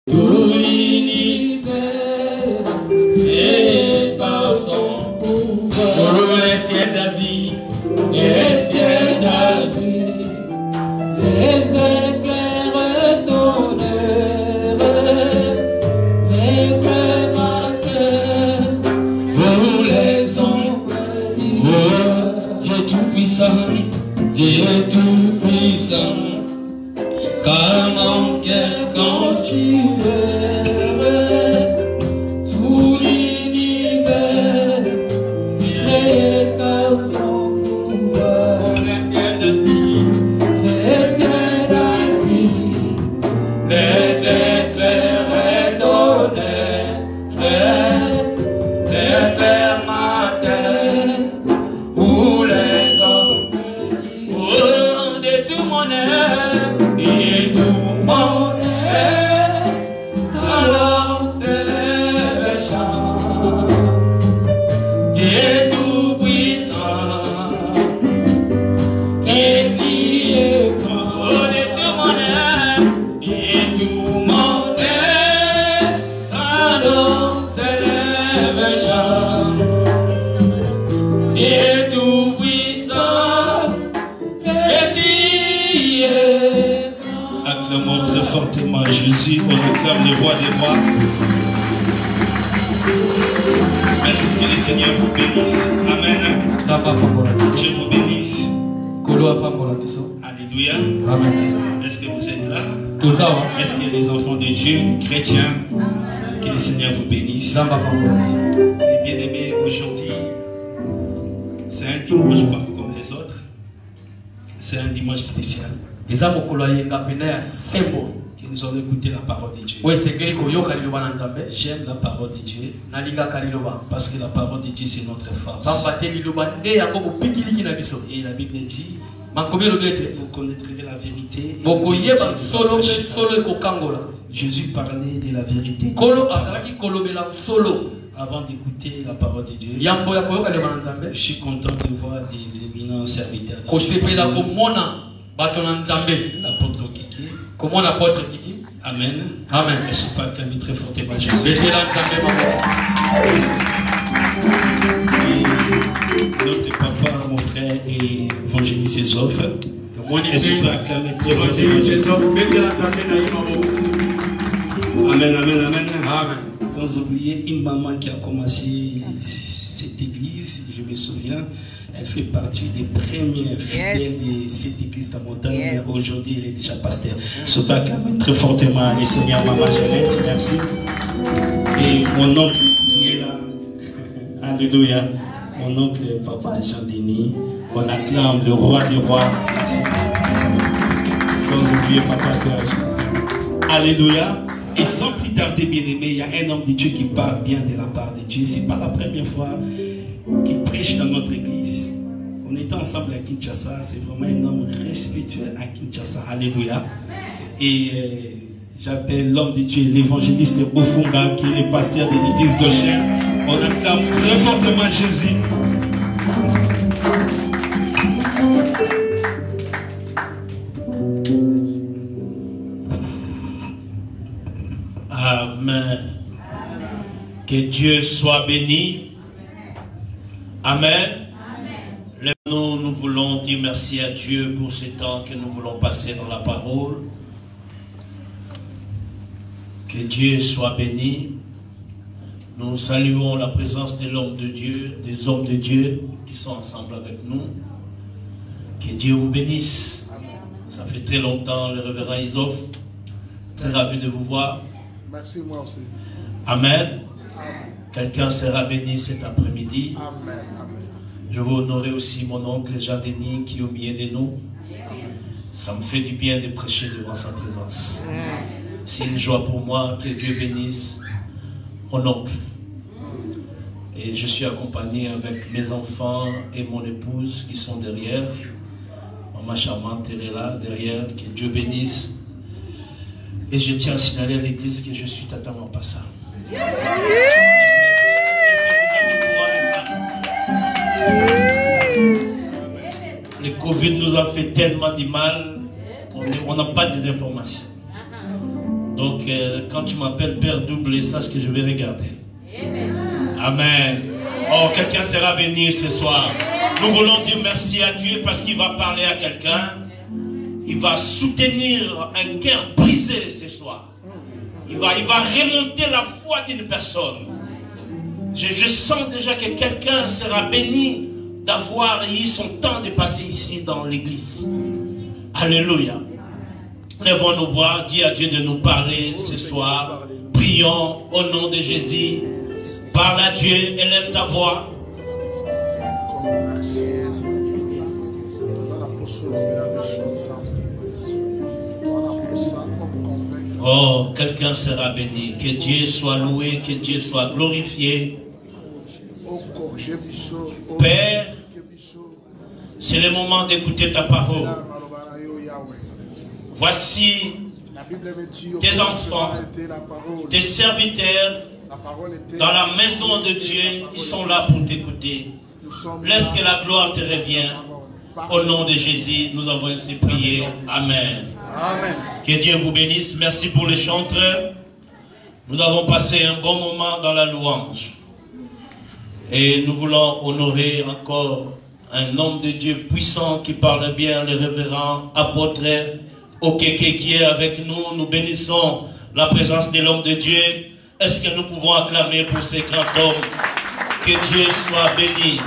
Tout l'univers est par son pouvoir. Pour les ciels d'Asie, les ciels d'Asie, les éclairs donnèrent, les cœurs marqués, pour les hommes, oh, Dieu tout-puissant, Dieu tout-puissant, car mon cœur considère tout l'univers, les cœurs sont pouvoir. Les ciels d'Asie, les ciels d'Asie, les éclairs donnèrent, les pères matins, où les hommes oh, de tout mon âme et tout mon âme, alors s'élève le chant. Dieu tout-puissant, qui vit et grand, de tout mon âme et tout mon âme, alors s'élève le chant. Dieu tout-puissant, acclamons très fortement Jésus, on acclame le roi des rois. Merci que le Seigneur vous bénisse. Amen. Dieu vous bénisse. Alléluia. Amen. Est-ce que vous êtes là? Est-ce qu'il y a les enfants de Dieu, les chrétiens? Que le Seigneur vous bénisse. Et bien aimés, aujourd'hui, c'est un dimanche pas comme les autres. C'est un dimanche spécial. Que nous allons écouter la parole de Dieu. J'aime la parole de Dieu parce que la parole de Dieu c'est notre force. Et la Bible dit, vous connaîtrez la vérité. Jésus parlait de la vérité. Avant d'écouter la parole de Dieu, je suis content de voir des éminents serviteurs de Dieu. L'apôtre Kiki. Comment l'apôtre Kiki? Amen. Amen. Je ne suis pas acclamé très fortement Jésus. Et notre papa, mon frère, et évangéliste Ezof. Est-ce que tu peux acclamer très fortement Jésus? Amen, amen, amen. Amen. Sans oublier une maman qui a commencé cette église, je me souviens. Elle fait partie des premières fidèles de cette église de montagne. Mais aujourd'hui, elle est déjà pasteur. Je vais acclamer très fortement les seigneurs, maman Jeannette, merci. Et mon oncle qui est là. Alléluia. Mon oncle, papa Jean-Denis. On acclame le roi des rois. Merci. Sans oublier papa Serge. Alléluia. Et sans plus tarder, bien-aimé, il y a un homme de Dieu qui parle bien de la part de Dieu. Ce n'est pas la première fois qu'il prêche dans notre église. On était ensemble à Kinshasa. C'est vraiment un homme respectueux à Kinshasa. Alléluia. Et j'appelle l'homme de Dieu, l'évangéliste Ofunga, qui est le pasteur de l'église Goshen. On acclame très fortement Jésus. Amen. Que Dieu soit béni. Amen. Nous voulons dire merci à Dieu pour ce temps que nous voulons passer dans la parole. Que Dieu soit béni. Nous saluons la présence de l'homme de Dieu, des hommes de Dieu qui sont ensemble avec nous. Que Dieu vous bénisse. Ça fait très longtemps, le révérend Isof. Très ravi de vous voir. Merci, moi aussi. Amen. Quelqu'un sera béni cet après-midi. Amen. Amen. Je veux honorer aussi mon oncle Jean-Denis qui est au milieu de nous. Ça me fait du bien de prêcher devant sa présence. C'est une joie pour moi. Que Dieu bénisse mon oncle. Et je suis accompagné avec mes enfants et mon épouse qui sont derrière. Maman charmante, elle est là, derrière. Que Dieu bénisse. Et je tiens à signaler à l'église que je suis Tata Mapassa. Le Covid nous a fait tellement de mal, on n'a pas des informations. Donc, quand tu m'appelles Père Double, sache que je vais regarder. Amen. Oh, quelqu'un sera béni ce soir. Nous voulons dire merci à Dieu parce qu'il va parler à quelqu'un. Il va soutenir un cœur brisé ce soir. Il va remonter la foi d'une personne. Je sens déjà que quelqu'un sera béni d'avoir eu son temps de passer ici dans l'église. Alléluia. Lèvons nos voix, dis à Dieu de nous parler ce soir. Prions au nom de Jésus. Parle à Dieu, élève ta voix. Oh, quelqu'un sera béni. Que Dieu soit loué, que Dieu soit glorifié. Père, c'est le moment d'écouter ta parole. Voici tes enfants, tes serviteurs, dans la maison de Dieu, ils sont là pour t'écouter. Laisse que la gloire te revienne. Au nom de Jésus, nous avons ainsi prié. Amen. Amen. Que Dieu vous bénisse. Merci pour les chanteurs. Nous avons passé un bon moment dans la louange. Et nous voulons honorer encore un homme de Dieu puissant qui parle bien, le révérend apôtre Okeke qui est avec nous. Nous bénissons la présence de l'homme de Dieu. Est-ce que nous pouvons acclamer pour ces grands hommes? Que Dieu soit béni.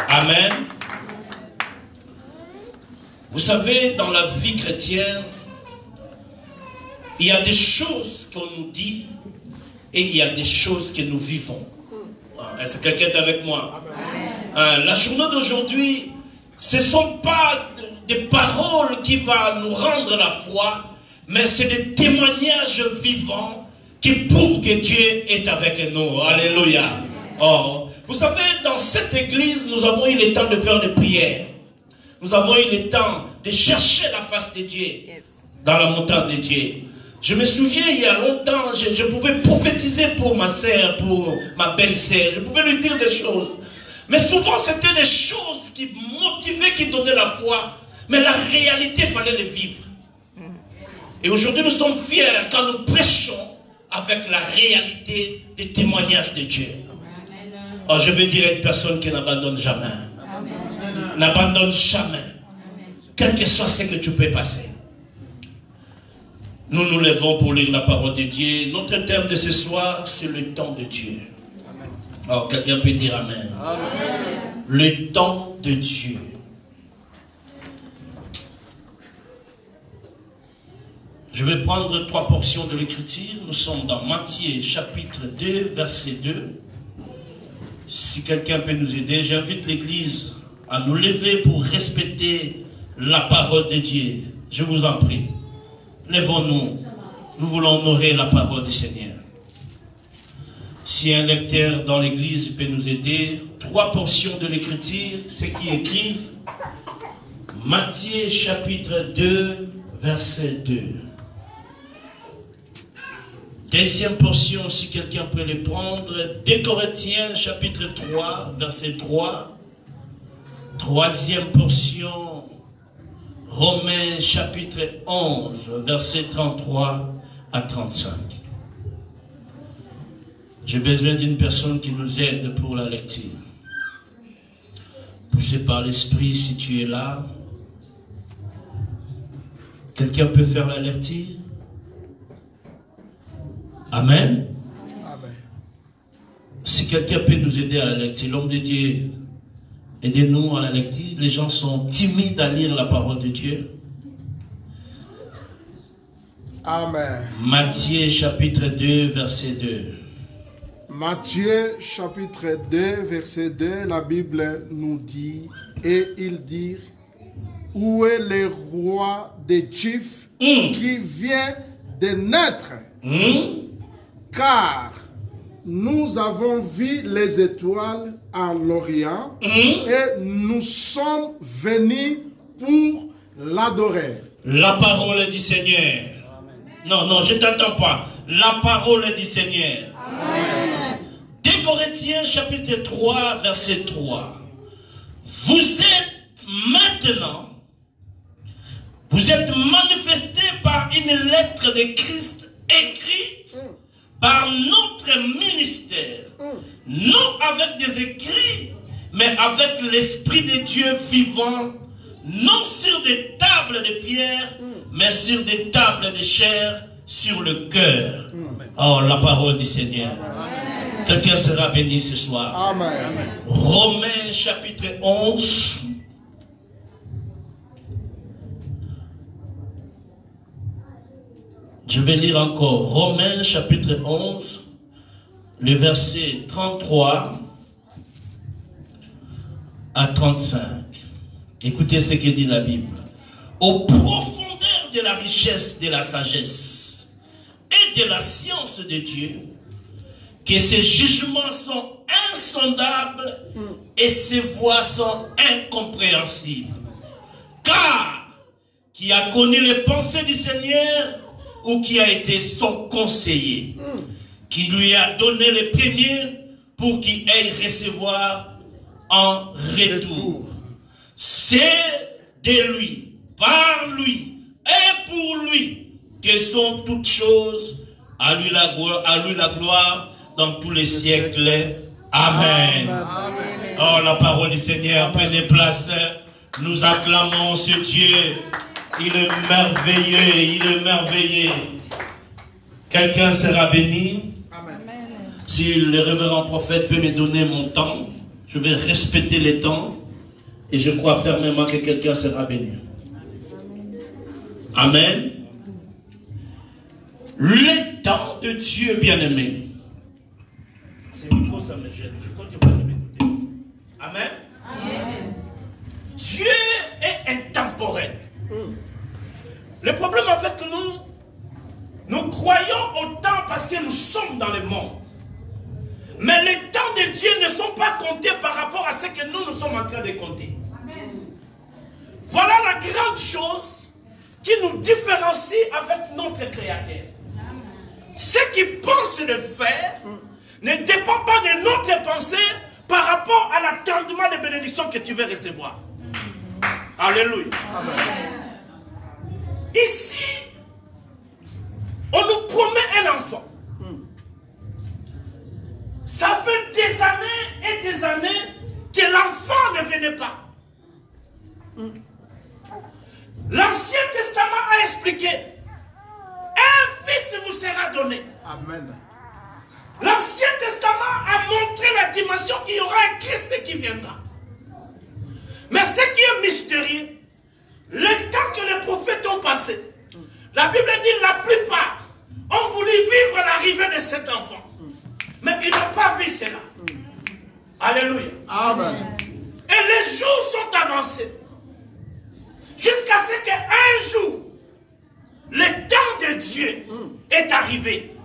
Amen. Vous savez, dans la vie chrétienne, il y a des choses qu'on nous dit et il y a des choses que nous vivons. Est-ce que quelqu'un est avec moi? La journée d'aujourd'hui, ce ne sont pas des paroles qui vont nous rendre la foi, mais c'est des témoignages vivants qui prouvent que Dieu est avec nous. Alléluia. Oh, vous savez, dans cette église, nous avons eu le temps de faire des prières. Nous avons eu le temps de chercher la face de Dieu dans la montagne de Dieu. Je me souviens, il y a longtemps, je pouvais prophétiser pour ma sœur, pour ma belle-sœur. Je pouvais lui dire des choses. Mais souvent, c'était des choses qui motivaient, qui donnaient la foi. Mais la réalité, il fallait les vivre. Et aujourd'hui, nous sommes fiers quand nous prêchons avec la réalité des témoignages de Dieu. Oh, je veux dire à une personne qui n'abandonne jamais. N'abandonne jamais. Quel que soit ce que tu peux passer. Nous nous levons pour lire la parole de Dieu. Notre thème de ce soir, c'est le temps de Dieu. Alors, quelqu'un peut dire Amen. Amen. Le temps de Dieu. Je vais prendre 3 portions de l'écriture. Nous sommes dans Matthieu chapitre 2, verset 2. Si quelqu'un peut nous aider, j'invite l'église à nous lever pour respecter la parole de Dieu. Je vous en prie. Lèvons-nous. Nous voulons honorer la parole du Seigneur. Si un lecteur dans l'église peut nous aider, 3 portions de l'écriture, ceux qui écrivent, Matthieu chapitre 2, verset 2. Deuxième portion, si quelqu'un peut les prendre, 2 Corinthiens chapitre 3, verset 3. Troisième portion, Romains chapitre 11, verset 33 à 35. J'ai besoin d'une personne qui nous aide pour la lecture. Poussé par l'Esprit, si tu es là. Quelqu'un peut faire la lecture? Amen. Amen. Si quelqu'un peut nous aider à la lecture, l'homme de Dieu, aidez-nous à la lecture. Les gens sont timides à lire la parole de Dieu. Amen. Matthieu chapitre 2, verset 2. Matthieu chapitre 2, verset 2, la Bible nous dit, et il dit, où est le roi des Juifs qui vient de naître? Car nous avons vu les étoiles à l'Orient et nous sommes venus pour l'adorer. La parole du Seigneur. Non, non, je ne t'entends pas. La parole du Seigneur. Amen. 2 Corinthiens chapitre 3, verset 3. Vous êtes manifestés par par une lettre de Christ écrite par notre ministère, non avec des écrits, mais avec l'Esprit de Dieu vivant, non sur des tables de pierre, mais sur des tables de chair, sur le cœur. Oh, la parole du Seigneur. Quelqu'un sera béni ce soir. Amen. Romains chapitre 11. Je vais lire encore Romains chapitre 11, le verset 33 à 35. Écoutez ce que dit la Bible. Aux profondeurs de la richesse de la sagesse et de la science de Dieu, que ses jugements sont insondables et ses voies sont incompréhensibles. Car qui a connu les pensées du Seigneur ou qui a été son conseiller, qui lui a donné les premiers pour qu'il aille recevoir en retour. C'est de lui, par lui et pour lui que sont toutes choses. À lui la gloire dans tous les siècles. Amen. Oh, la parole du Seigneur, prenez place. Nous acclamons ce Dieu. Il est merveilleux, il est merveilleux. Quelqu'un sera béni. Si le révérend prophète peut me donner mon temps, je vais respecter les temps et je crois fermement que quelqu'un sera béni. Amen. Le temps de Dieu bien-aimé. C'est micro, ça me gêne. Je crois qu'il faut m'écouter. Amen. Amen. Dieu est intemporel. Le problème avec nous, nous croyons au temps parce que nous sommes dans le monde. Mais les temps de Dieu ne sont pas comptés par rapport à ce que nous sommes en train de compter. Amen. Voilà la grande chose qui nous différencie avec notre Créateur. Amen. Ce qu'il pense de faire ne dépend pas de notre pensée par rapport à l'attendement de bénédiction que tu veux recevoir. Alléluia. Amen. Ici, on nous promet un enfant. Ça fait des années et des années que l'enfant ne venait pas. L'Ancien Testament a expliqué: un fils vous sera donné. Amen. L'Ancien Testament a montré la dimension qu'il y aura un Christ qui viendra. Mais ce qui est mystérieux, le temps que les prophètes ont passé, la Bible dit la plupart ont voulu vivre l'arrivée de cet enfant. Mais ils n'ont pas vu cela. Alléluia. Amen. Et les jours sont avancés. Jusqu'à ce qu'un jour, le temps de Dieu est arrivé.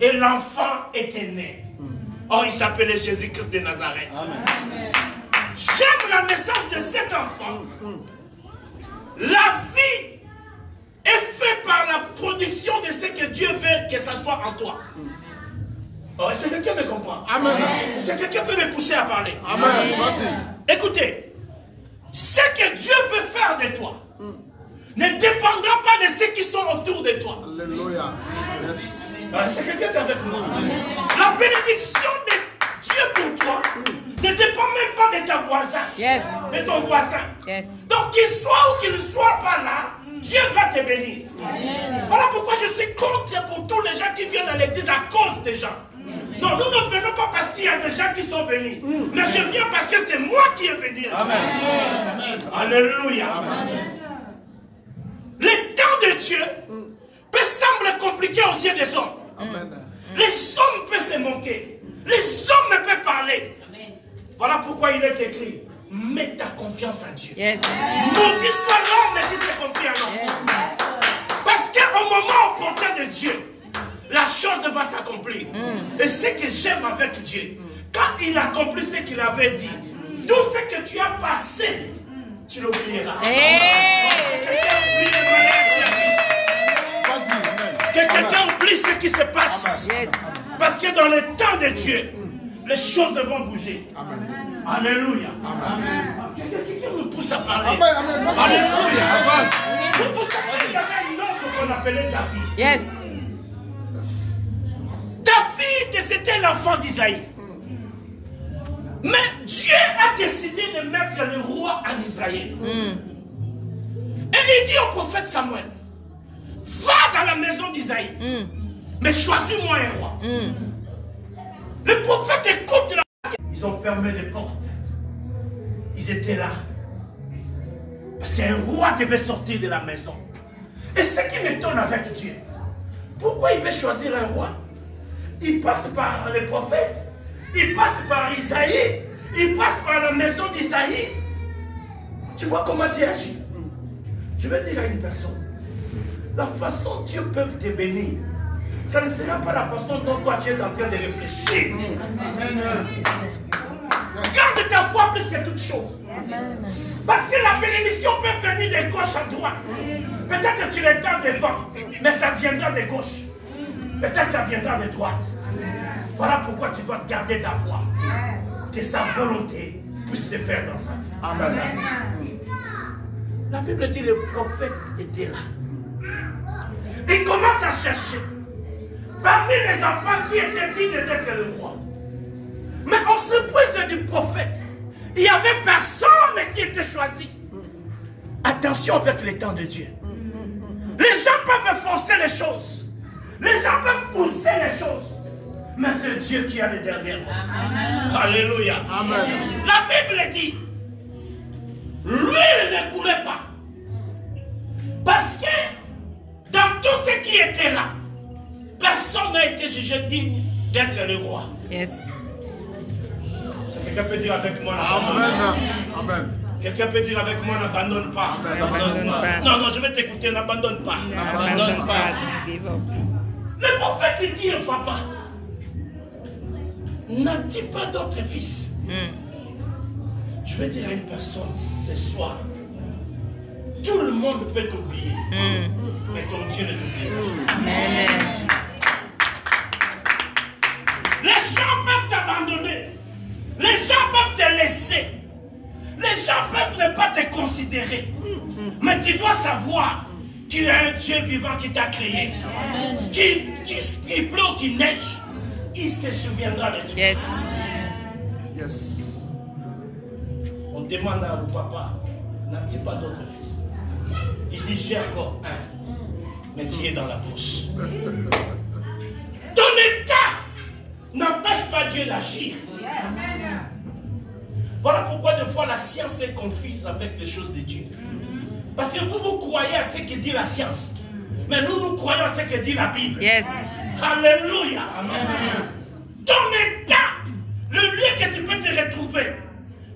Et l'enfant était né. Oh, il s'appelait Jésus-Christ de Nazareth. Amen. J'aime la naissance de cet enfant. La vie est faite par la production de ce que Dieu veut que ça soit en toi. Oh, est-ce que quelqu'un me comprend? Amen. Est-ce que quelqu'un peut me pousser à parler? Amen. Écoutez, ce que Dieu veut faire de toi ne dépendra pas de ceux qui sont autour de toi. Alléluia. Yes. Est-ce que quelqu'un est avec moi? La bénédiction de Dieu pour toi ne dépend même pas de ton voisin. Yes. De ton voisin. Yes. Donc qu'il soit ou qu'il ne soit pas là, Dieu va te bénir. Amen. Voilà pourquoi je suis contre pour tous les gens qui viennent à l'église à cause des gens. Non, nous ne venons pas parce qu'il y a des gens qui sont venus. Mais je viens parce que c'est moi qui est venu. Amen. Amen. Alléluia. Amen. Le temps de Dieu peut sembler compliqué aux yeux des hommes. Amen. Les hommes peuvent se moquer. Les hommes ne peuvent parler. Amen. Voilà pourquoi il est écrit: mets ta confiance en Dieu. Yes. Maudit soit l'homme qui se confie en l'homme. Yes. Parce qu'au moment opportun de Dieu, la chose va s'accomplir. Et ce que j'aime avec Dieu, quand il accomplit ce qu'il avait dit, tout ce que tu as passé, tu l'oublieras. Que quelqu'un oublie ce qui se passe. Parce que dans le temps de Dieu, les choses vont bouger. Amen. Alléluia. Quelqu'un me pousse à parler. Amen. Alléluia. Vous savez, il y avait une autre qu'on appelait David. Yes. David, c'était l'enfant d'Isaïe. Mais Dieu a décidé de mettre le roi en Israël. Et il dit au prophète Samuel, va dans la maison d'Isaïe, mais choisis-moi un roi. Le prophète écoute la... Ils ont fermé les portes. Ils étaient là. Parce qu'un roi devait sortir de la maison. Et ce qui m'étonne avec Dieu, pourquoi il veut choisir un roi? Il passe par les prophètes, il passe par Isaïe, il passe par la maison d'Isaïe. Tu vois comment Dieu agit? Je vais dire à une personne, la façon dont Dieu peut te bénir, ça ne sera pas la façon dont toi tu es en train de réfléchir. Garde ta foi plus que toute chose. Parce que la bénédiction peut venir de gauche à droite. Peut-être que tu l'étends devant, mais ça viendra de gauche. Peut-être que ça viendra de droite. Voilà pourquoi tu dois garder ta foi. Que sa volonté puisse se faire dans sa vie. Amen. La Bible dit que le prophète était là. Il commence à chercher. Parmi les enfants qui étaient dignes d'être le roi. Mais en surprise du prophète, il n'y avait personne qui était choisi. Attention avec les temps de Dieu. Les gens peuvent forcer les choses. Les gens peuvent pousser les choses. Mais c'est Dieu qui a le dernier mot. Alléluia. Amen. La Bible dit, l'huile ne coulait pas. Parce que dans tout ce qui était là, personne n'a été jugé digne d'être le roi. Yes. Quelqu'un peut dire avec moi, Amen. Amen. quelqu'un peut dire avec moi, n'abandonne pas. N'abandonne pas. Non, non, je vais t'écouter, n'abandonne pas. N'abandonne pas. Give up. Le prophète il dit, papa, n'as-tu pas d'autre fils? Je vais dire à une personne ce soir, tout le monde peut t'oublier, mais ton Dieu ne t'oublie pas. Amen. Les gens peuvent t'abandonner. Les gens peuvent te laisser. Les gens peuvent ne pas te considérer. Mais tu dois savoir qu'il y a un Dieu vivant qui t'a créé. Qui pleut ou qui neige, il se souviendra de toi. Yes. Yes. On demande à mon papa, n'as-tu pas d'autre fils? Il dit, j'ai encore un, mais qui est dans la brousse. Ton état n'empêche pas Dieu d'agir. Voilà pourquoi des fois la science est confuse avec les choses de Dieu. Parce que vous croyez à ce que dit la science. Mais nous croyons à ce que dit la Bible. Yes. Alléluia. Ton état, le lieu que tu peux te retrouver,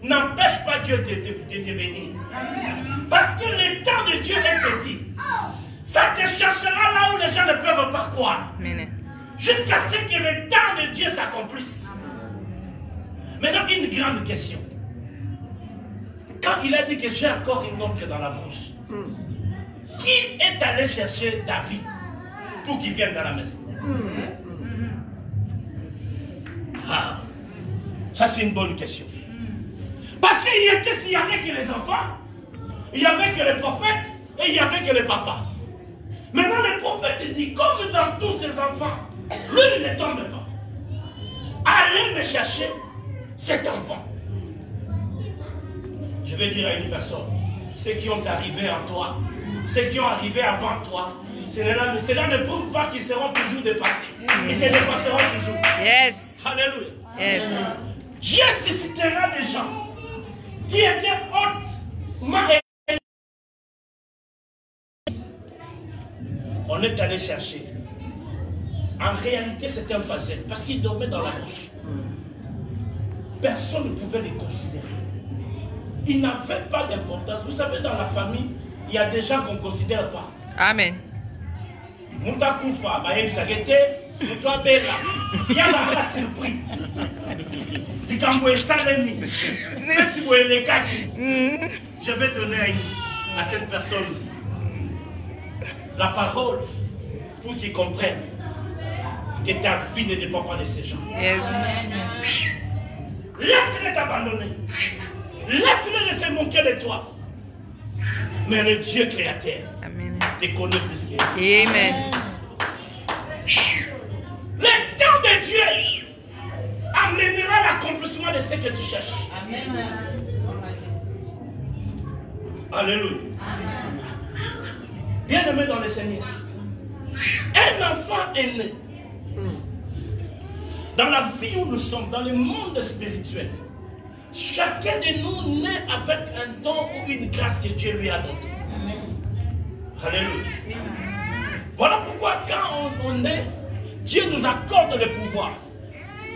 n'empêche pas Dieu de te bénir. Parce que le temps de Dieu est dit. Ça te cherchera là où les gens ne peuvent pas croire. Amen. Jusqu'à ce que le temps de Dieu s'accomplisse. Maintenant, une grande question. Quand il a dit que j'ai encore une autre dans la brousse, qui est allé chercher David pour qu'il vienne dans la maison? Ah, ça c'est une bonne question. Parce qu'il n'y avait que les enfants, il n'y avait que les prophètes et il n'y avait que les papas. Maintenant le prophète dit, comme dans tous ces enfants, lui ne tombe pas. Allez me chercher cet enfant. Je vais dire à une personne, ceux qui ont arrivé en toi, ceux qui ont arrivé avant toi, cela ne prouve pas qu'ils seront toujours dépassés. Ils te dépasseront toujours. Yes. Alléluia. Yes. Dieu suscitera des gens qui étaient hautement élevés. On est allé chercher. En réalité, c'était un facette parce qu'il dormait dans la brousse. Personne ne pouvait les considérer. Ils n'avaient pas d'importance. Vous savez, dans la famille, il y a des gens qu'on ne considère pas. Amen. Mouta Koufa, Maïm Sagete, Mouta Bella. Il y a la surprise. Du Camboué Salemi. Les Kaki. Je vais donner à cette personne la parole pour qu'ils comprennent que ta vie ne dépend pas de ces gens. Yes. Laisse-les t'abandonner. Laisse-les se moquer de toi. Mais le Dieu créateur, Amen. te connaît plus qu'elle. Amen. Le temps de Dieu amènera l'accomplissement de ce que tu cherches. Amen. Alléluia. Bien-aimé dans le Seigneur, un enfant est né. Dans la vie où nous sommes, dans le monde spirituel, chacun de nous naît avec un don ou une grâce que Dieu lui a donnée. Alléluia. Voilà pourquoi quand on naît, Dieu nous accorde le pouvoir.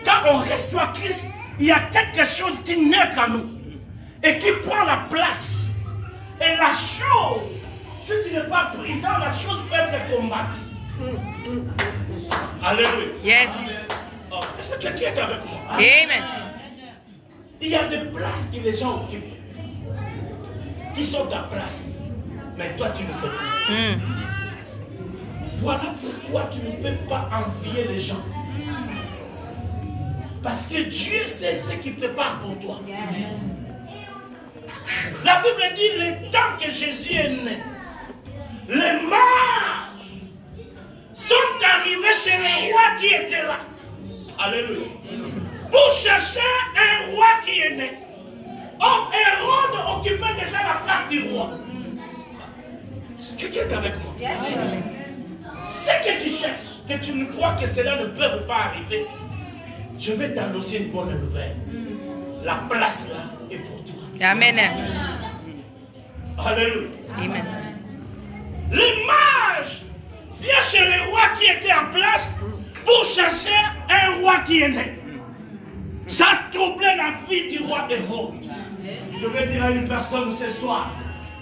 Quand on reçoit Christ, il y a quelque chose qui naît en nous et qui prend la place. Et la chose, si tu n'es pas prudent, la chose peut être combattue. Alléluia. Yes. Oh, est-ce que quelqu'un est avec moi? Amen. Il y a des places que les gens occupent, qui sont ta place. Mais toi, tu ne sais pas. Voilà pourquoi tu ne fais pas envier les gens. Parce que Dieu sait ce qu'il prépare pour toi. La Bible dit, le temps que Jésus est né, les mages sont arrivés chez le roi qui était là. Alléluia. Pour chercher un roi qui est né. Or, Hérode occupait déjà la place du roi. Quelqu'un est avec moi? Yes. Ce que tu cherches, que tu ne crois que cela ne peut pas arriver, je vais t'annoncer une bonne nouvelle. La place là est pour toi. Amen. Alléluia. Amen. Les mages viennent chez le roi qui était en place pour chercher un roi qui est né. Ça a troublé la vie du roi Hérode. Je vais dire à une personne ce soir,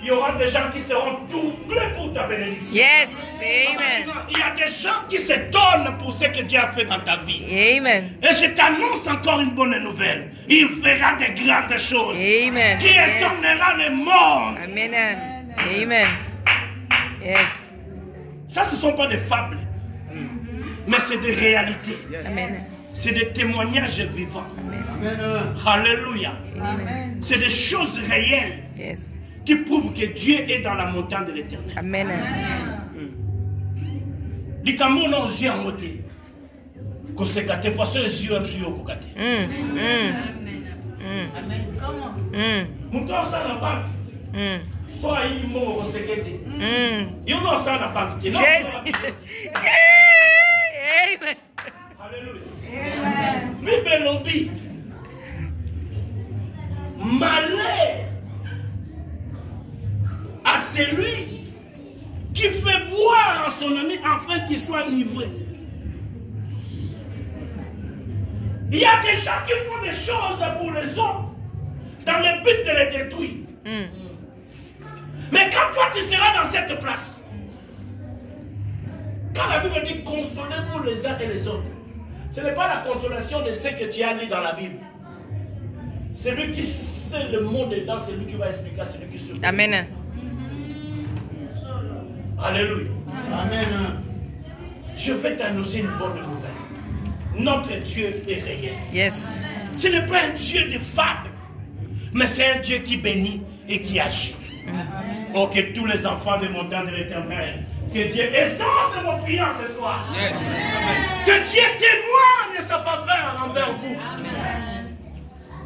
il y aura des gens qui seront doublés pour ta bénédiction. Yes. Amen. Il y a des gens qui s'étonnent pour ce que Dieu a fait dans ta vie. Amen. Et je t'annonce encore une bonne nouvelle. Il fera de grandes choses Amen. qui étonnera le monde. Amen. Amen. Yes. Ça, ce ne sont pas des fables, mais c'est des réalités. Amen. C'est des témoignages vivants. Amen. Alléluia. Amen. C'est des choses réelles Yes. qui prouvent que Dieu est dans la montagne de l'éternel. Amen. Likambo na ozi en moté. Koseka te poisson yeux am suyo kokate. Amen. Comment? Muto sa na banque. So ayi mo kosekete. Yo no sa na banque. Yes. Amen. Alléluia. Amen. Bible lobby. Malheur à celui qui fait boire à son ami afin qu'il soit livré. Il y a des gens qui font des choses pour les autres dans le but de les détruire. Mais quand toi tu seras dans cette place, quand la Bible dit consolez-vous les uns et les autres, ce n'est pas la consolation de ce que tu as lu dans la Bible. Celui qui sait le mot dedans, c'est lui qui va expliquer à celui qui se. Amen. Alléluia. Amen. Je vais t'annoncer une bonne nouvelle. Notre Dieu est réel. Yes. Ce n'est pas un Dieu de fable, mais c'est un Dieu qui bénit et qui agit. Oh, que tous les enfants des montagnes de l'éternel, que Dieu exauce mon prière ce soir. Yes. Que Dieu témoigne sa faveur envers vous.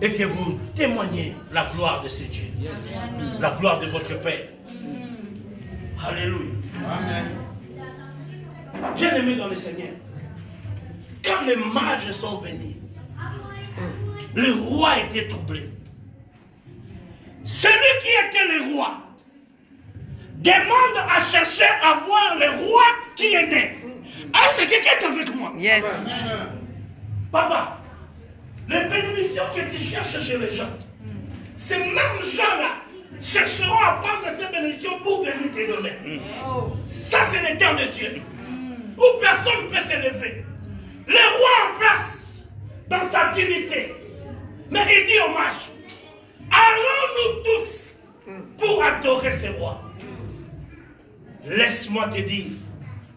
Et que vous témoignez la gloire de ce Dieu. Yes. La gloire de votre Père. Alléluia. Amen. Bien-aimés dans le Seigneur, quand les mages sont venus, le roi était troublé. Celui qui était le roi demande à chercher à voir le roi qui est né. Ah, c'est quelqu'un qui est avec moi. Yes. Papa, les bénédictions que tu cherches chez les gens, ces mêmes gens-là chercheront à prendre ces bénédictions pour venir te donner. Ça, c'est le temps de Dieu, où personne ne peut s'élever. Le roi en place, dans sa dignité, mais il dit au mage, allons-nous tous pour adorer ce roi. Laisse-moi te dire,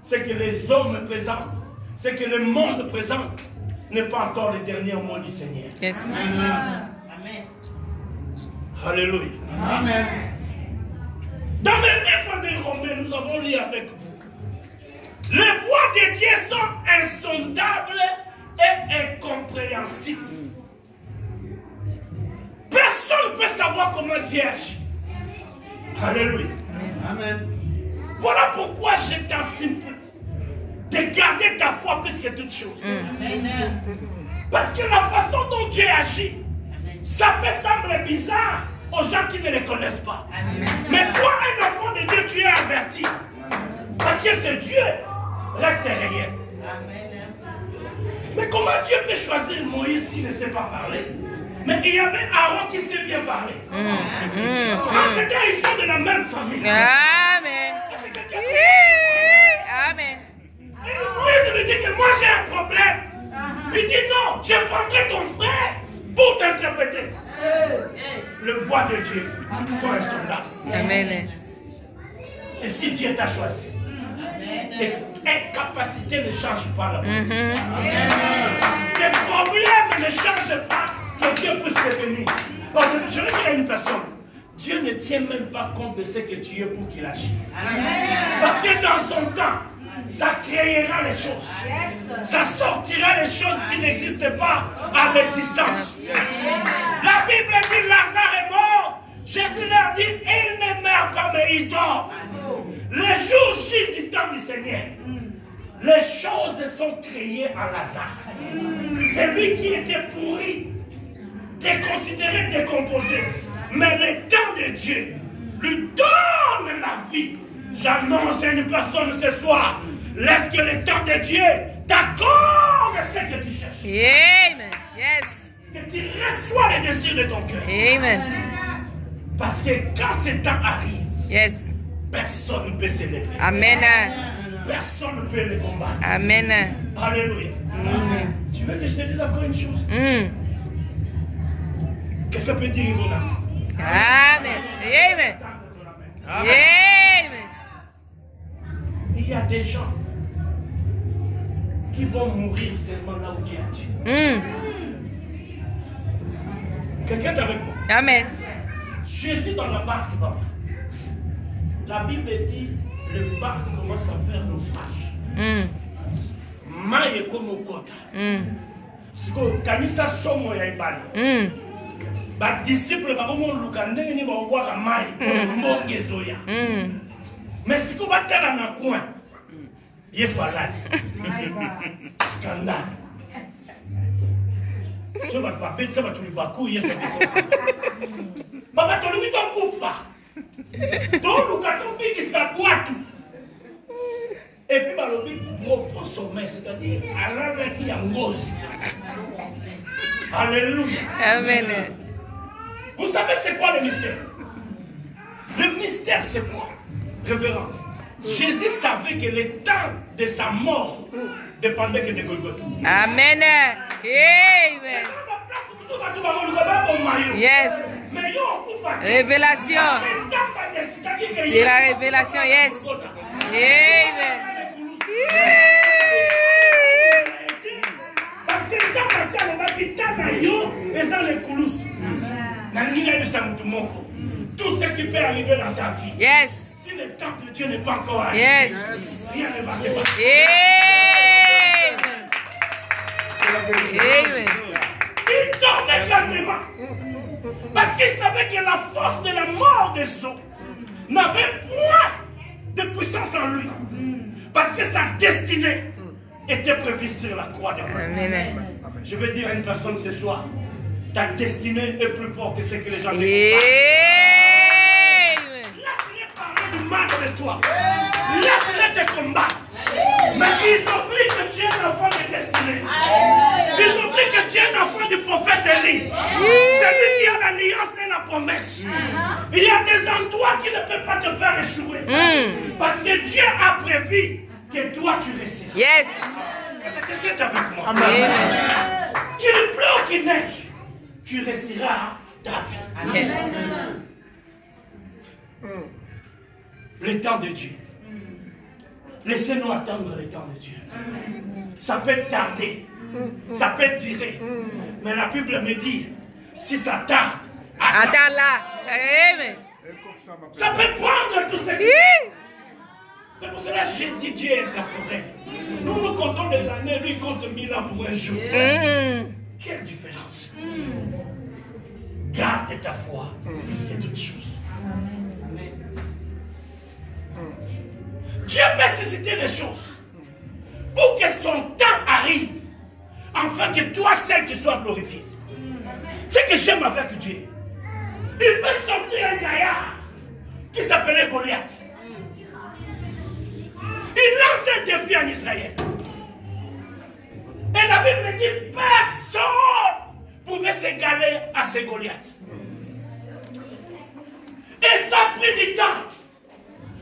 ce que les hommes présentent, ce que le monde présente, n'est pas encore le dernier mot du Seigneur. Yes. Amen. Alléluia. Amen. Dans le livre des Romains, nous avons lu avec vous. Les voies de Dieu sont insondables et incompréhensibles. Personne ne peut savoir comment Dieu agit. Alléluia. Amen. Voilà pourquoi je t'en simple de garder ta foi plus que toute chose. Parce que la façon dont Dieu agit, ça peut sembler bizarre aux gens qui ne le connaissent pas. Mais toi, un enfant de Dieu, tu es averti. Parce que ce Dieu reste réel. Mais comment Dieu peut choisir Moïse qui ne sait pas parler? Mais il y avait Aaron qui sait bien parler. Entre-temps, ils sont de la même famille. Amen. Amen. Et Moïse lui dit que moi j'ai un problème. Il dit non, je prendrai ton frère pour t'interpréter. Le voix de Dieu sont insondables. Amen. Et si Dieu t'a choisi, tes incapacités ne changent pas la vie. Tes problèmes ne changent pas que Dieu puisse te bénir. Bon, je vais dire à une personne, Dieu ne tient même pas compte de ce que tu es pour qu'il agisse. Parce que dans son temps, ça créera les choses. Ça sortira les choses qui n'existent pas à l'existence. La Bible dit Lazare est mort. Jésus leur dit, il ne meurt pas mais il dort. Le jour J du temps du Seigneur, les choses sont créées à Lazare. C'est lui qui était pourri, déconsidéré, décomposé. Mais le temps de Dieu lui donne la vie. J'annonce à une personne ce soir, laisse que le temps de Dieu t'accorde ce que tu cherches. Amen. Yes. Que tu reçois les désirs de ton cœur. Amen. Parce que quand ce temps arrive, Yes. personne ne peut s'élever. Amen. Personne ne peut le combattre. Amen. Alléluia. Amen. Tu veux que je te dise encore une chose? Quelqu'un peut dire mon âme. Amen. Amen. Amen. Il y a des gens qui vont mourir seulement là où Dieu a Dieu. Quelqu'un est avec moi? Amen. Jésus dans la barque, papa. La Bible dit le barque commence à faire naufrage. Maille comme au côté. Parce que kanisa somo ya ibali. Ba disciple ba mo luka ndenge ni ba wa maille mbonge zoya. Mais si tu vas dans un coin, Yesu alali. Scandale. Je vais pas faire ça, tu vas pas couiller ça. Papa, tu lui donnes coup pas. Donc, le carton qui s'aboite. Et puis, le but profond sommet, c'est-à-dire à l'âme qui a ngose. Alléluia. Amen. Vous savez c'est quoi le mystère? Le mystère c'est quoi? Révérend. Jésus savait que le temps de sa mort dépendait que de Golgotha. Amen. Amen. Yes. Révélation. C'est la révélation. Yes. Amen. Parce que quand on a dit Tanayo, et dans les coulous. Tout ce qui peut arriver dans ta vie. Yes. Si le temps de Dieu n'est pas encore arrivé, Yes. rien ne va se passer. Amen. Amen. Il dormait calmement. Parce qu'il savait que la force de la mort des eaux n'avait point de puissance en lui. Parce que sa destinée était prévue sur la croix de Christ. Amen. Je veux dire à une personne ce soir, ta destinée est plus forte que ce que les gens te Amen. Laisse-les parler du mal de toi. Laisse-les te combattre. Mais ils oublient que tu es un enfant de destinée. Ils oublient que tu es un enfant du prophète Élie. Celui qui a l'alliance et la promesse. Il y a des endroits qui ne peuvent pas te faire échouer. Parce que Dieu a prévu que toi tu réussiras. Yes. Quelqu'un est avec moi. Amen. Qu'il pleut ou qu'il neige, tu réussiras ta vie. Yes. Le temps de Dieu. Laissez-nous attendre le temps de Dieu. Ça peut tarder. Ça peut durer. Mais la Bible me dit, si ça tarde, attends. Attends là. Amen. Ça peut prendre tout ce qui... C'est pour cela que j'ai dit Dieu est intemporel. Nous comptons des années, lui compte 1000 ans pour un jour. Quelle différence. Garde ta foi plus que toute chose. Dieu peut susciter des choses pour que son temps arrive, afin que toi seul tu sois glorifié. Ce que j'aime avec Dieu, il veut sortir un gaillard qui s'appelait Goliath. Il lance un défi en Israël. Et la Bible dit personne ne pouvait s'égaler à ce Goliath. Et ça a pris du temps.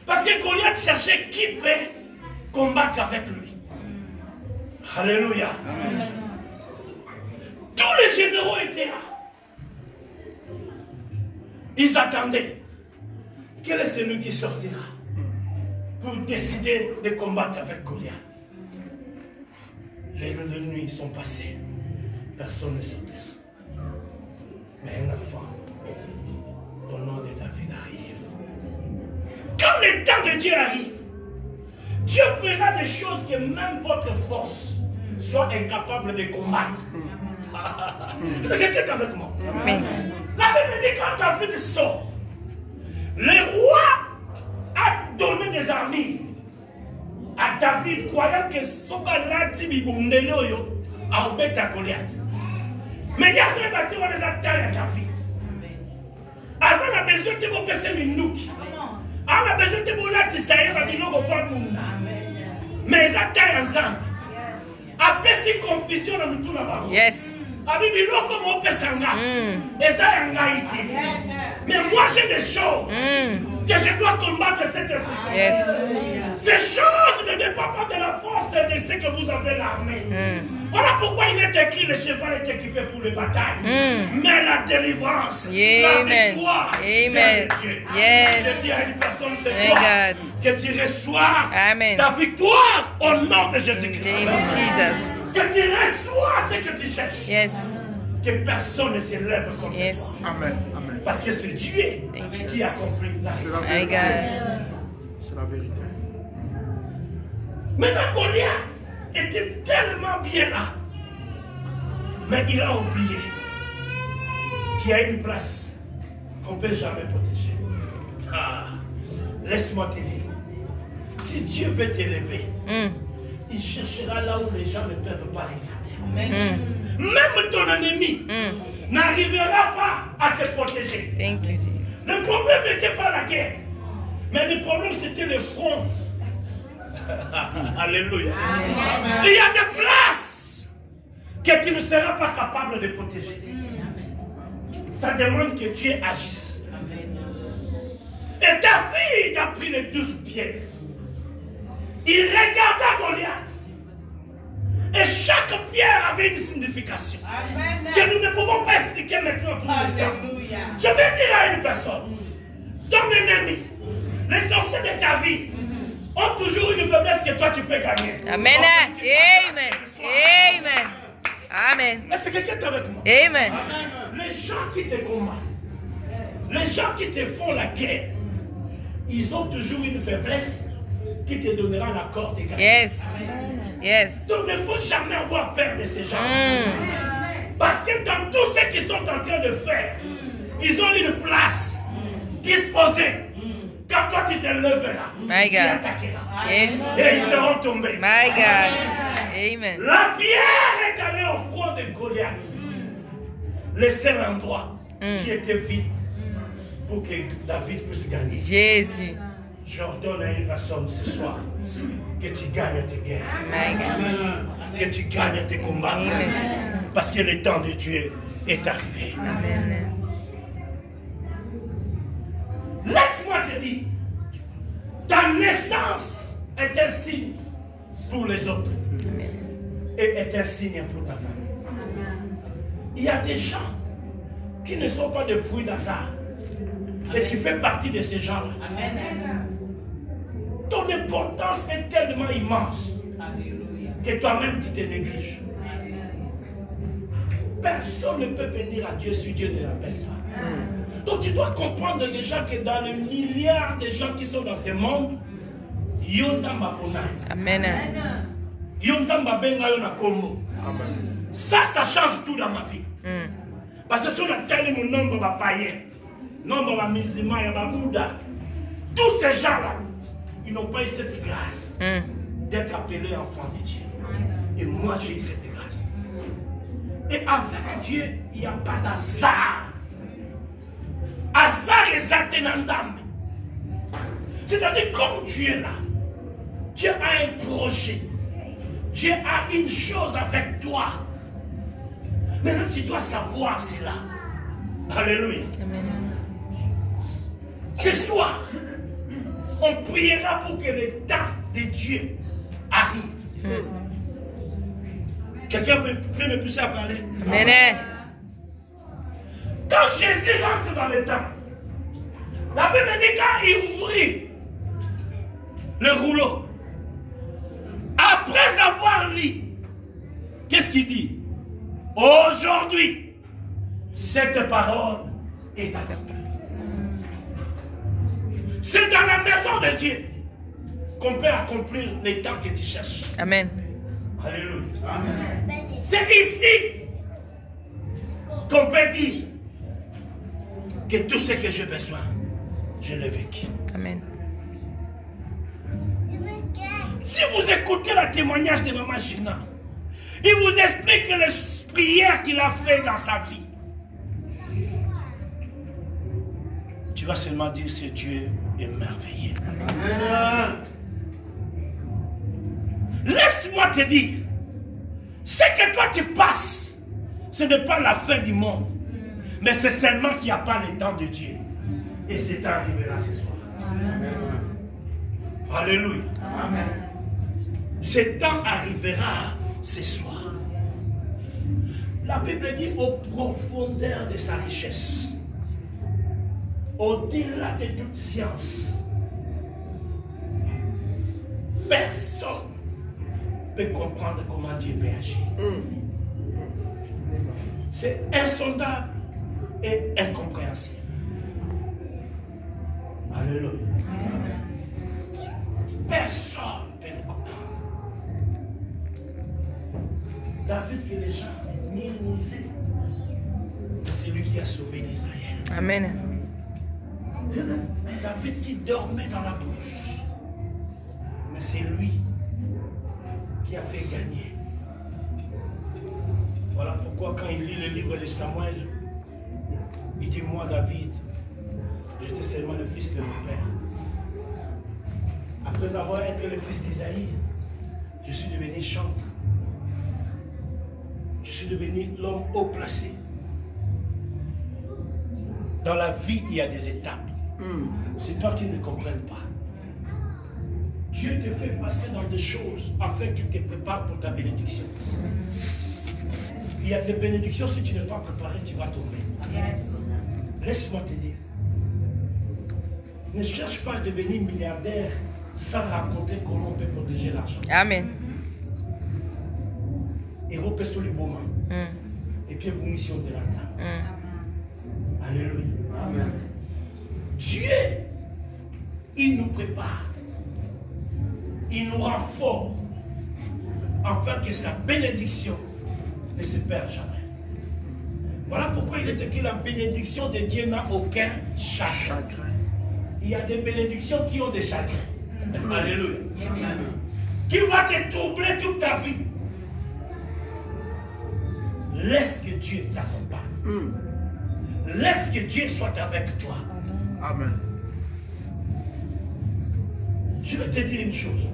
Parce que Goliath cherchait qui peut combattre avec lui. Alléluia. Amen. Tous les généraux étaient là. Ils attendaient. Quel est celui qui sortira pour décider de combattre avec Goliath? Les jours de nuit sont passés. Personne ne sortait. Mais un enfant, au nom de David, arrive. Quand le temps de Dieu arrive, Dieu fera des choses que même votre force soit incapable de combattre. C'est quelqu'un avec moi. Amen. La Bible dit quand David sort, le roi a donné des armées à David, croyant que Sokalati Bibundelio a obéi à Goliath. Mais il y a ce bâtiment des attaques à David. Asa a besoin de vous passer une nouki. On a besoin de vous là, Tisaïe, Babylon, mais ils attaquent ensemble. Après cette confusion, on nous tourne là-bas. Yes. Babylon, comme on peut s'engager. Et ça, il y a une idée. Mais moi, j'ai des choses que je dois combattre cette situation. Yes. Ces choses ne dépendent pas de la force de ce que vous avez l'armée. Voilà pourquoi il est écrit, le cheval est équipé pour les batailles. Mais la délivrance, la victoire, Amen. Dieu. Yes. Je dis à une personne ce soir que tu reçois ta victoire au nom de Jésus-Christ. Que tu reçois ce que tu cherches. Yes. Que personne ne se lève contre toi. Amen. Amen. Parce que c'est Dieu qui accomplit la vérité. C'est la vérité. Maintenant, Goliath était tellement bien là. Mais il a oublié qu'il y a une place qu'on ne peut jamais protéger. Laisse-moi te dire. Si Dieu veut t'élever, il cherchera là où les gens ne peuvent pas regarder. Même ton ennemi n'arrivera pas à se protéger. Le problème n'était pas la guerre, mais le problème c'était le front. Alléluia. Il y a des places que tu ne seras pas capable de protéger. Ça demande que Dieu agisse. Et David a pris les 12 pieds. Il regarda Goliath. Et chaque pierre avait une signification. Amen. Que nous ne pouvons pas expliquer maintenant pour le temps. Je vais dire à une personne, ton ennemi, les sorciers de ta vie, ont toujours une faiblesse que toi tu peux gagner. Amen. Amen. Amen. Amen. Est-ce que quelqu'un est avec moi? Amen. Les gens qui te combattent, les gens qui te font la guerre, ils ont toujours une faiblesse qui te donnera l'accord de gagner. Yes. Yes. Donc il ne faut jamais avoir peur de ces gens. Parce que dans tout ce qu'ils sont en train de faire, ils ont une place disposée. Quand toi tu te lèveras, tu attaqueras. Yes. Et ils seront tombés. My God. Amen. La pierre est allée au front de Goliath. Le seul endroit qui était vide pour que David puisse gagner. Jésus. J'ordonne à une personne ce soir que tu gagnes tes guerres. Que tu gagnes tes combats. Amen. Parce que le temps de Dieu est arrivé. Amen. Laisse-moi te dire, ta naissance est un signe pour les autres. Amen. Et est un signe pour ta famille. Il y a des gens qui ne sont pas des fruits d'hasard. Et tu fais partie de ces gens-là. Ton importance est tellement immense que toi-même tu te négliges. Personne ne peut venir à Dieu si Dieu ne l'appelle pas. Donc tu dois comprendre déjà que dans les milliards de gens qui sont dans ce monde, Amen. Ça change tout dans ma vie. Parce que si on a tellement de nombre de païens, nombre de musulmans, de Bouddha, tous ces gens-là, ils n'ont pas eu cette grâce d'être appelés enfants de Dieu. Et moi, j'ai eu cette grâce. Et avec Dieu, il n'y a pas d'hasard. Hasard exact dans l'âme. C'est-à-dire, comme Dieu est là, Dieu a un projet. Dieu a une chose avec toi. Maintenant, tu dois savoir cela. Alléluia. Amen. Ce soir, on priera pour que le temps de Dieu arrive. Quelqu'un peut me pousser à parler? Amen. Quand Jésus rentre dans le temps, la Bible dit quand il ouvrit le rouleau, après avoir lu, qu'est-ce qu'il dit? Aujourd'hui, cette parole est accomplie. C'est dans la maison de Dieu qu'on peut accomplir les temps que tu cherches. Amen. Alléluia. Amen. C'est ici qu'on peut dire que tout ce que j'ai besoin, je l'ai vécu. Amen. Si vous écoutez le témoignage de Maman Gina, il vous explique les prières qu'il a fait dans sa vie. Tu vas seulement dire ce Dieu est merveilleux. Amen. Laisse-moi te dire, ce que toi tu passes, ce n'est pas la fin du monde, mais c'est seulement qu'il n'y a pas le temps de Dieu. Et c'est arrivera ce soir. Amen. Alléluia. Amen. Ce temps arrivera ce soir. La Bible dit aux profondeurs de sa richesse, au-delà de toute science, personne ne peut comprendre comment Dieu peut agir. C'est insondable et incompréhensible. Alléluia. Personne ne peut le comprendre. David, que les gens minimisaient, c'est lui qui a sauvé l'Israël. Amen. David qui dormait dans la bouche, mais c'est lui qui a fait gagner. Voilà pourquoi quand il lit le livre de Samuel, il dit, moi David, j'étais seulement le fils de mon père. Après avoir été le fils d'Isaïe, je suis devenu chantre. Je suis devenu l'homme haut placé. Dans la vie, il y a des étapes. C'est toi qui ne comprends pas. Dieu te fait passer dans des choses afin qu'il te prépare pour ta bénédiction. Il y a des bénédictions, si tu n'es pas préparé, tu vas tomber. Yes. Laisse-moi te dire. Ne cherche pas à devenir milliardaire sans raconter comment on peut protéger l'argent. Amen. Et repère sur les beaux mains. Et puis, vous mission de la table. Alléluia. Amen. Dieu, il nous prépare. Il nous rend forts afin que sa bénédiction ne se perd jamais. Voilà pourquoi il est écrit la bénédiction de Dieu n'a aucun chagrin. Il y a des bénédictions qui ont des chagrins. Alléluia. Amen. Qui va te troubler toute ta vie. Laisse que Dieu t'accompagne. Laisse que Dieu soit avec toi. Amen. Je vais te dire une chose.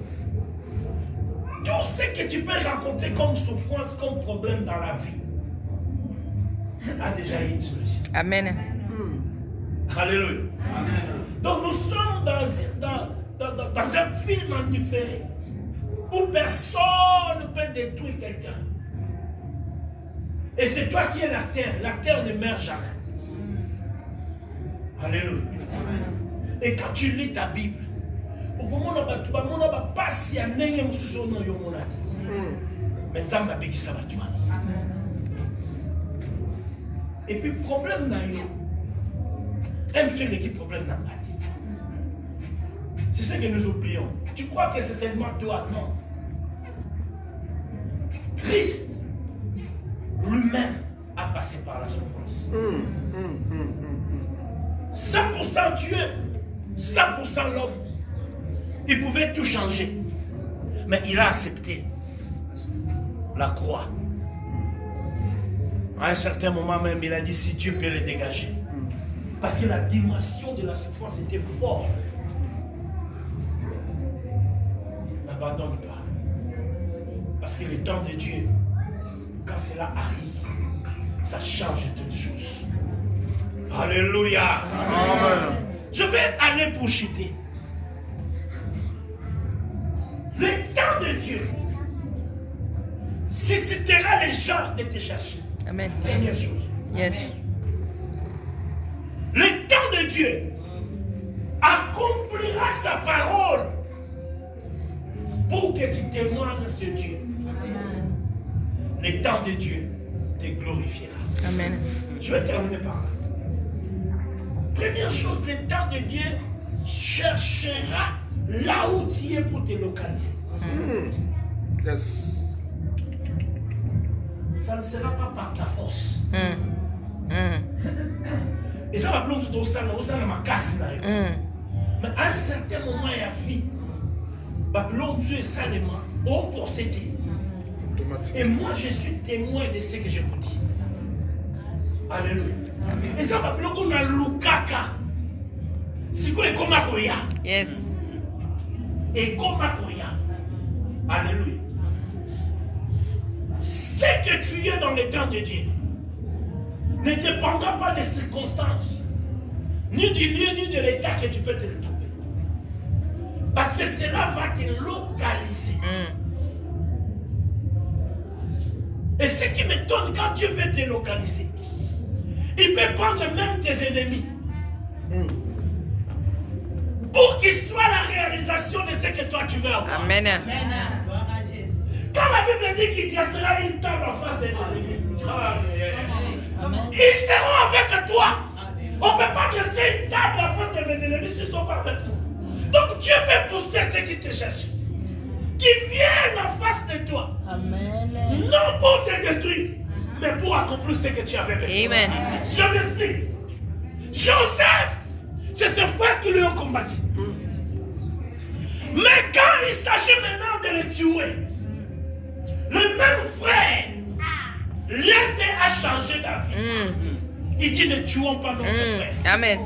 Tout ce que tu peux rencontrer comme souffrance, comme problème dans la vie, a déjà une solution. Amen. Alléluia. Amen. Donc nous sommes dans un film en différé où personne ne peut détruire quelqu'un. Et c'est toi qui es la terre. La terre ne meurt jamais. Alléluia. Amen. Et quand tu lis ta Bible, et puis problème, aime faire l'équipe problème dans la vie. C'est ce que nous oublions. Tu crois que c'est seulement toi? Non. Christ lui-même a passé par la souffrance. 100% Dieu, 100% l'homme. Il pouvait tout changer. Mais il a accepté la croix. À un certain moment même, il a dit si Dieu peut le dégager. Parce que la dimension de la souffrance était forte. N'abandonne pas. Parce que le temps de Dieu, quand cela arrive, ça change toutes choses. Alléluia. Amen. Je vais aller pour chuter. Le temps de Dieu suscitera les gens de te chercher. Amen. Première chose. Yes. Le temps de Dieu accomplira sa parole pour que tu témoignes ce Dieu. Le temps de Dieu te glorifiera. Amen. Je vais terminer par là. Première chose, le temps de Dieu cherchera là où tu es pour te localiser. Yes. Ça ne sera pas par ta force. Et ça va plonger dans ma casse là. Mais à un certain moment, il y a vie. Va plonger seulement au forcé. Et moi, je suis témoin de ce que je vous dis. Alléluia. Et ça va plonger dans Lukaka. C'est quoi les Komakoya? Yes. Et Komakoya. Alléluia. Ce que tu es dans le temps de Dieu ne dépendra pas des circonstances, ni du lieu, ni de l'état que tu peux te retrouver. Parce que cela va te localiser. Et ce qui m'étonne, quand Dieu veut te localiser, il peut prendre même tes ennemis pour qu'il soit la réalisation de ce que toi tu veux avoir. Amen. Quand la Bible dit qu'il dressera une table en face des ennemis, ils seront avec toi. On ne peut pas dresser une table en face de mes ennemis s'ils ne sont pas avec nous. Donc Dieu peut pousser ceux qui te cherchent, qui viennent en face de toi. Amen. Non pour te détruire, mais pour accomplir ce que tu avais fait. Amen. Je m'explique. Joseph, c'est ses frères qui lui ont combattu. Mais quand il s'agit maintenant de le tuer, le même frère, l'un d'eux a changé d'avis. Il dit ne tuons pas notre frère. Amen.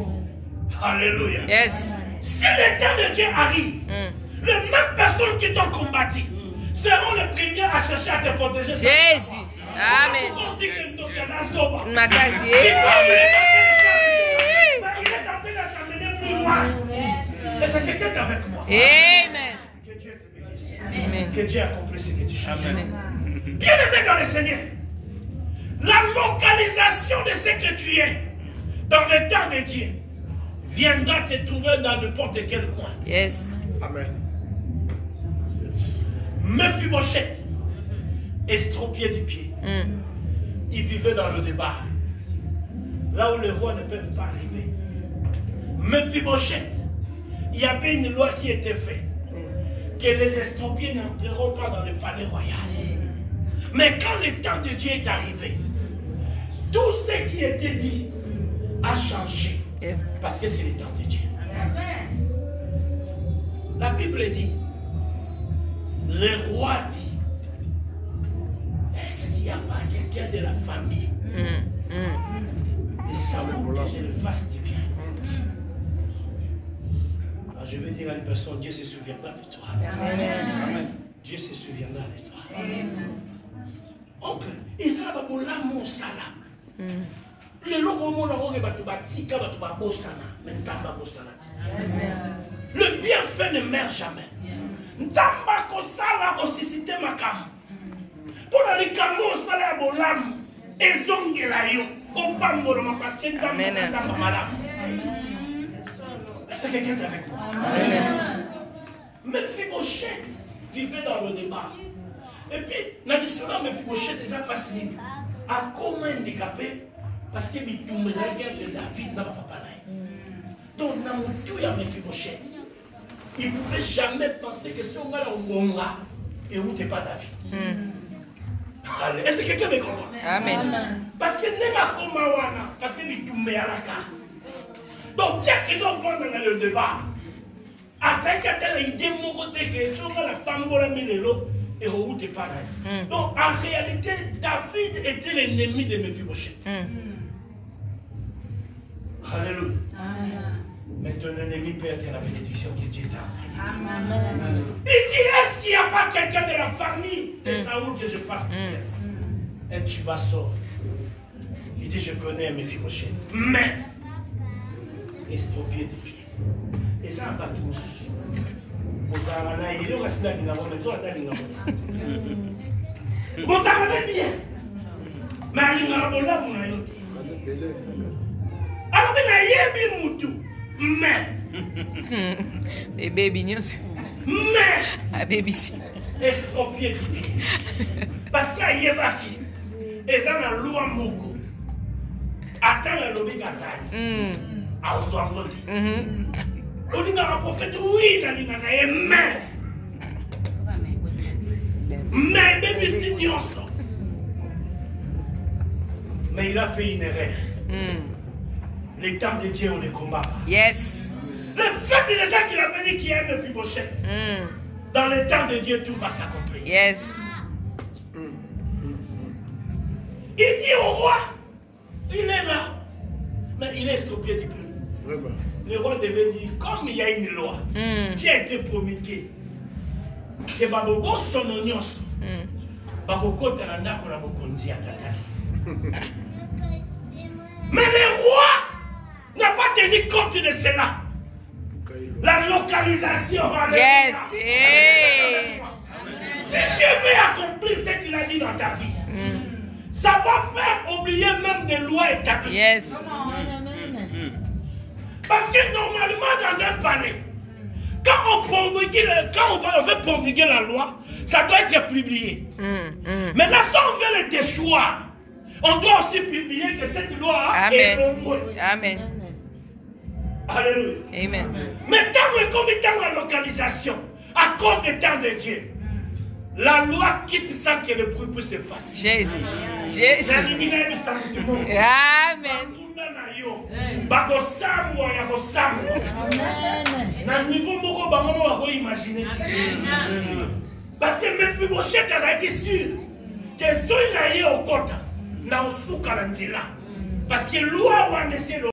Alléluia. Yes. Si le temps de Dieu arrive, les mêmes personnes qui t'ont combattu seront les premiers à chercher à te protéger. Jésus. Amen. On dit que Ma case. il est en train de t'amener plus loin. Et c'est que Dieu est avec moi. Amen. Que Dieu te bénisse. Amen. Que Dieu accomplit ce que tu cherches. Amen. Bien aimé dans le Seigneur, la localisation de ce que tu es dans le temps de Dieu viendra te trouver dans n'importe quel coin. Yes. Amen. Mephibosheth, estropié du pied, il vivait dans le débat, là où les rois ne peuvent pas arriver. Mephibosheth, il y avait une loi qui était faite, que les estropiés n'entreront pas dans le palais royal. Mais quand le temps de Dieu est arrivé, tout ce qui était dit a changé. Yes. Parce que c'est le temps de Dieu. La Bible dit, le roi dit, est-ce qu'il n'y a pas quelqu'un de la famille de Saoul que je le fasse du bien? Alors je vais dire à une personne, Dieu se souviendra de toi. Amen. Dieu se souviendra de toi. Oncle, Israël va pour l'amour sala. Le bienfait ne meurt jamais. Ntamba kosala kosisite makamu. Pour la likambo sala bolam ezongela yo opambolo parce que ntamba malamu. Est-ce que quelqu'un est avec moi? Mephibosheth vivait dans le débat. Et puis, dans l'histoire de Mephibosheth, les a passés à comment handicapé parce que David n'a pas parlé. Donc, dans mon tout, il y a Mephibosheth. Il ne pouvait jamais penser que si on va au Bonga, et où tu n'es pas David. Est-ce que quelqu'un me comprend? Amen. Parce que Nema Komawana, parce que tu tombes à la carte. Donc, tiens, qui doit prendre le débat. À 5 ans, il dit mon côté que si on va la femme, on va et où tu n'es pas David. Donc, en réalité, David était l'ennemi de Mephibosheth. Alléluia. Mais ton ennemi peut être la bénédiction que Dieu t'a envoyée. Il dit, est-ce qu'il n'y a pas quelqu'un de la famille de Saoul que je fasse prière? Et tu vas sortir. Il dit, je connais Mephibosheth. Mais, estropié des pieds. Et ça n'a pas tout souci. Vous avez bien. Mais alors, mais Bébé bignon. mais Bébé. estropié du pied. Parce qu'il y a Yébaki. Et ça, la loi Moko. Attends la lobby Gazali. À Oswangoti. On dit dans le prophète, oui, dans le mais bébé signons. Mais il a fait une erreur. Les temps de Dieu, on ne combat pas. Yes. Le fait déjà qu'il a dit qu'il y a un Mephibosheth. Dans le temps de Dieu, tout va s'accomplir. Yes. Il dit au roi, il est là. Mais il est estropié du plus. Vraiment. Le roi devait dire, comme il y a une loi qui a été promulguée, que Babobo son oignon, Baboko Tananda Kolabokondi à Tatali. Mais le roi n'a pas tenu compte de cela. La localisation. Yes. Si Dieu veut accomplir ce qu'il a dit dans ta vie, ça va faire oublier même des lois établies. Yes. Parce que normalement dans un palais, quand on veut promulguer la loi, ça doit être publié. Mais là, si on veut le déchoir, on doit aussi publier que cette loi est nombreux. Amen. Alléluia. Amen. Mais tant que la localisation, à cause du temps de Dieu, la loi quitte sans que le bruit puisse se faire. Jésus. Jésus. Amen. Parce que Mephibosheth a été sûr que si il a eu au compte, na osuka na nzela parce que loi ou